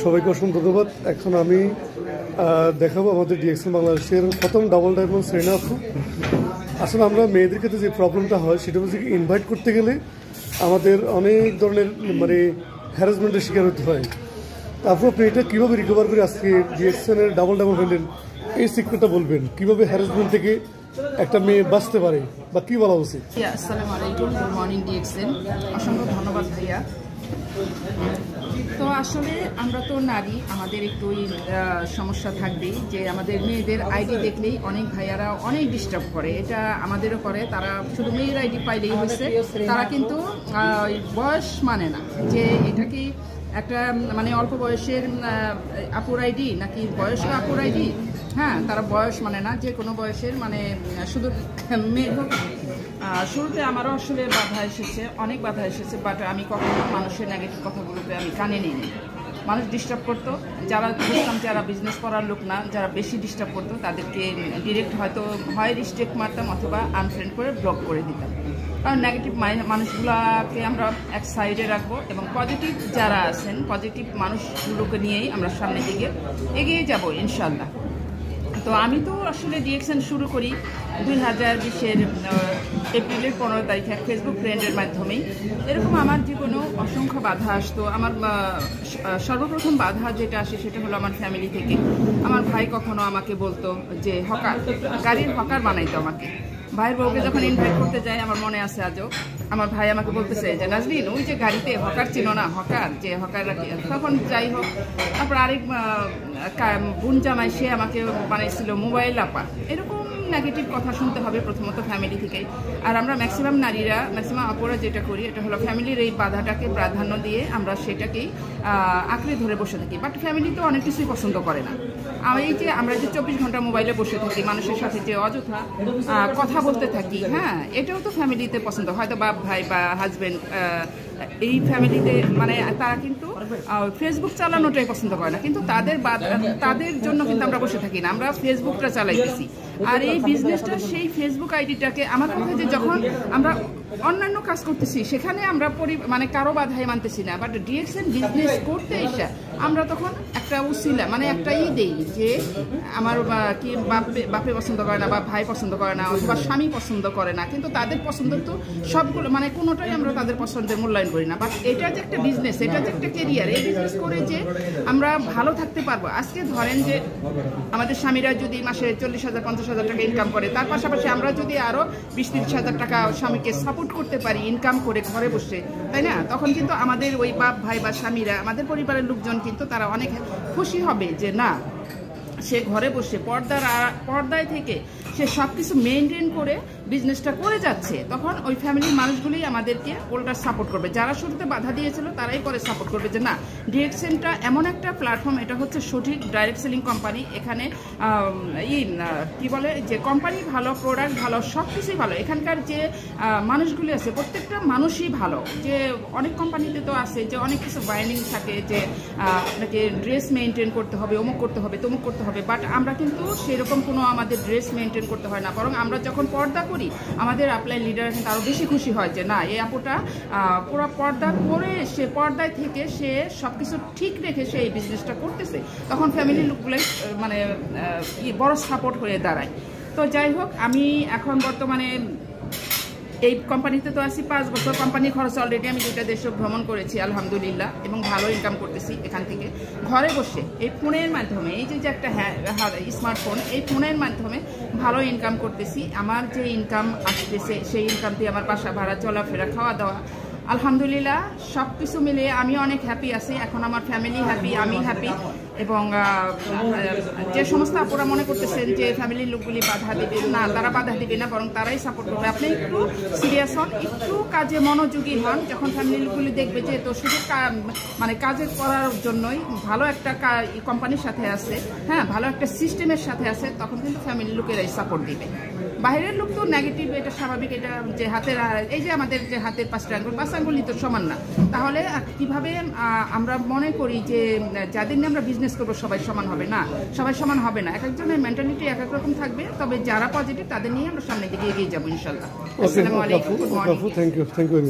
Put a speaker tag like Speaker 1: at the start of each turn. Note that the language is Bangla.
Speaker 1: সবাইকে অসংখ্য ধন্যবাদ। এখন আমি দেখাবো আমাদের ডিএক্সএন বাংলাদেশের প্রথম ডাবল ডায়মন্ড সেরেনা আপু। আসলে আমরা মেয়েদের ক্ষেত্রে যে প্রবলেমটা হয় সেটা হচ্ছে ইনভাইট করতে গেলে আমাদের অনেক ধরনের মানে হ্যারাসমেন্টের শিকার হতে হয়। তারপর আপনি এটা কীভাবে রিকভার করে আজকে ডিএক্সএনের ডাবল ডায়মন্ড হলেন, এই সিক্রেটটা বলবেন কীভাবে হ্যারাসমেন্ট থেকে একটা মেয়ে বাঁচতে পারে বা কী বলা উচিত?
Speaker 2: আসসালামু আলাইকুম, গুড মর্নিং ডিএক্সএন, অসংখ্য ধন্যবাদ ভাইয়া। তো আসলে আমরা তো নারী, আমাদের একটু সমস্যা থাকবেই যে আমাদের মেয়েদের আইডি দেখলেই অনেক ভাইয়ারা অনেক ডিস্টার্ব করে, এটা আমাদেরও করে। তারা শুধু মেয়ের আইডি পাইলেই হয়েছে, তারা কিন্তু বয়স মানে না যে এটা কি একটা মানে অল্প বয়সের আপুর আইডি নাকি বয়স্ক আপুর আইডি। হ্যাঁ, তারা বয়স মানে না, যে কোনো বয়সের মানে শুধু মেয়ে হোক। শুরুতে আমারও আসলে বাধা এসেছে, অনেক বাধা এসেছে, বাট আমি কখনো মানুষের নেগেটিভ কথাগুলোতে আমি কানে নিইনি। মানুষ ডিস্টার্ব করতো, যারা বুঝতাম যারা বিজনেস করার লোক না, যারা বেশি ডিস্টার্ব করতো তাদেরকে ডিরেক্ট হয়তো হয় রিস্ট্রিক্ট মারতাম অথবা আনফ্রেন্ড করে ব্লক করে দিতাম। কারণ নেগেটিভ মানুষগুলোকে আমরা এক সাইডে রাখবো এবং পজিটিভ যারা আছেন, পজিটিভ মানুষগুলোকে নিয়েই আমরা সামনের দিকে এগিয়ে যাব ইনশাল্লাহ। তো আমি তো আসলে ডিএক্সএন শুরু করি 2020-এর এপ্রিলের 15 তারিখে ফেসবুক ফ্রেন্ডের মাধ্যমেই। এরকম আমার জীবনেও অসংখ্য বাধা আসতো। আমার সর্বপ্রথম বাধা যেটা আসে সেটা হলো আমার ফ্যামিলি থেকে। আমার ভাই কখনো আমাকে বলতো যে হকার, গাড়ির হকার বানাইতো আমাকে। ভাইয়ের বউকে যখন ইনভাইট করতে যাই, আমার মনে আছে আজও, আমার ভাই আমাকে বলতেছে যে নাজরিন, ওই যে গাড়িতে হকার ছিল না, হকার যে হকার রাখি। তখন যাই হোক, তারপর আরেক বোন জামাই, সে আমাকে বানাইছিল মোবাইল আপা। এরকম নেগেটিভ কথা শুনতে হবে প্রথমত ফ্যামিলি থেকেই। আর আমরা ম্যাক্সিমাম নারীরা, ম্যাক্সিমাম আপুরা যেটা করি, এটা হলো ফ্যামিলির এই বাধাটাকে প্রাধান্য দিয়ে আমরা সেটাকেই আঁকড়ে ধরে বসে থাকি। বাট ফ্যামিলি তো অনেক কিছুই পছন্দ করে না। এই যে আমরা যে 24 ঘন্টা মোবাইলে বসে থাকি, মানুষের সাথে যে অযথা কথা বলতে থাকি, হ্যাঁ, এটাও তো ফ্যামিলিতে পছন্দ। হয়তো বাপ ভাই বা হাজবেন্ড এই ফ্যামিলিতে মানে তারা কিন্তু ফেসবুক চালানোটাই পছন্দ করে না, কিন্তু তাদের জন্য কিন্তু আমরা বসে থাকি না, আমরা ফেসবুকটা চালাইতেছি। আর এই বিজনেসটা সেই ফেসবুক আইডিটাকে, আমার কথা যে যখন আমরা অন্যান্য কাজ করতেছি সেখানে আমরা মানে কারো বাধাই মানতেছি না, বাট ডিএক্সএন বিজনেস করতে এসে আমরা তখন একটা উসিলা মানে একটা দেই যে আমার কি বাপে পছন্দ করে না বা ভাই পছন্দ করে না অথবা স্বামী পছন্দ করে না, কিন্তু তাদের পছন্দ তো সবগুলো মানে কোনোটাই আমরা তাদের পছন্দের মূল্যায়ন করি না। বাট এটা যে একটা বিজনেস, এটা যে একটা কেরিয়ার, এই বিজনেস করে যে আমরা ভালো থাকতে পারবো। আজকে ধরেন যে আমাদের স্বামীরা যদি মাসে 40,000 50,000 টাকা ইনকাম করে, তার পাশাপাশি আমরা যদি আরো 20-30,000 টাকা স্বামীকে সাপোর্ট করতে পারি ইনকাম করে ঘরে বসে, তাই না? তখন কিন্তু আমাদের ওই বাপ ভাই বা স্বামীরা, আমাদের পরিবারের লোকজন কিন্তু তারা অনেক খুশি হবে যে না, সে ঘরে বসে পর্দায় থেকে সে সব কিছু মেনটেন করে বিজনেসটা করে যাচ্ছে। তখন ওই ফ্যামিলির মানুষগুলি আমাদেরকে উল্টা সাপোর্ট করবে। যারা শুরুতে বাধা দিয়েছিল তারাই পরে সাপোর্ট করবে যে না, ডিএক্সএনটা এমন একটা প্ল্যাটফর্ম, এটা হচ্ছে সঠিক ডাইরেক্ট সেলিং কোম্পানি। এখানে কি বলে যে কোম্পানি ভালো, প্রোডাক্ট ভালো, সব কিছুই ভালো। এখানকার যে মানুষগুলি আছে প্রত্যেকটা মানুষই ভালো। যে অনেক কোম্পানিতে তো আছে যে অনেক কিছু বাইন্ডিং থাকে যে আপনাকে ড্রেস মেনটেন করতে হবে, অমুক করতে হবে, তমুক করতে হবে, বাট আমরা কিন্তু সেরকম কোনো আমাদের ড্রেস মেনটেন করতে হয় না। বরং আমরা যখন পর্দা করি, আমাদের আপলাইন লিডার কিন্তু আরও বেশি খুশি হয় যে না, এই আপুটা পুরো পর্দা করে সে পর্দায় থেকে সে সব কিছু ঠিক রেখে সে এই বিজনেসটা করতেছে। তখন ফ্যামিলির লোকগুলোই মানে বড় সাপোর্ট হয়ে দাঁড়ায়। তো যাই হোক, আমি এখন বর্তমানে এই কোম্পানিতে তো আছি 5 বছর। কোম্পানির খরচ অলরেডি আমি 2টা দেশ ভ্রমণ করেছি আলহামদুলিল্লাহ, এবং ভালো ইনকাম করতেছি এখান থেকে ঘরে বসে। এই ফোনের মাধ্যমে, এই যে একটা স্মার্টফোন, এই ফোনের মাধ্যমে ভালো ইনকাম করতেছি। আমার যে ইনকাম আসতেছে সেই ইনকাম দিয়ে আমার বাসা ভাড়া, চলাফেরা, খাওয়া দাওয়া, আলহামদুলিল্লাহ সব কিছু মিলিয়ে আমি অনেক হ্যাপি আছি। এখন আমার ফ্যামিলি হ্যাপি, আমি হ্যাপি। এবং যে সমস্ত আপুরা মনে করতেছেন যে ফ্যামিলির লোকগুলি বাধা দিবে, না, তারা বাধা দিবে না, বরং তারাই সাপোর্ট করবে। আপনি একটু সিরিয়াস হন, একটু কাজে মনোযোগী হন। যখন ফ্যামিলির লোকগুলি দেখবে যে তো শুধু মানে কাজে করার জন্যই ভালো একটা কোম্পানির সাথে আছে, হ্যাঁ, ভালো একটা সিস্টেমের সাথে আছে, তখন কিন্তু ফ্যামিলির লোকেরাই সাপোর্ট দিবে। বাইরের লোক তো নেগেটিভ, এটা স্বাভাবিক। এটা যে হাতের, এই যে আমাদের যে হাতের 5টা আঙ্গুল, 5 আঙ্গুলই তো সমান না। তাহলে কিভাবে আমরা মনে করি যে যাদের নিয়ে আমরা বিজনেস করবো সবাই সমান হবে? না, সবাই সমান হবে না। এক একজনের মেন্টালিটি এক এক রকম থাকবে। তবে যারা পজিটিভ তাদের নিয়ে আমরা সামনের দিকে এগিয়ে যাবো ইনশাল্লাহ। আসসালামু আলাইকুম।
Speaker 1: Thank you.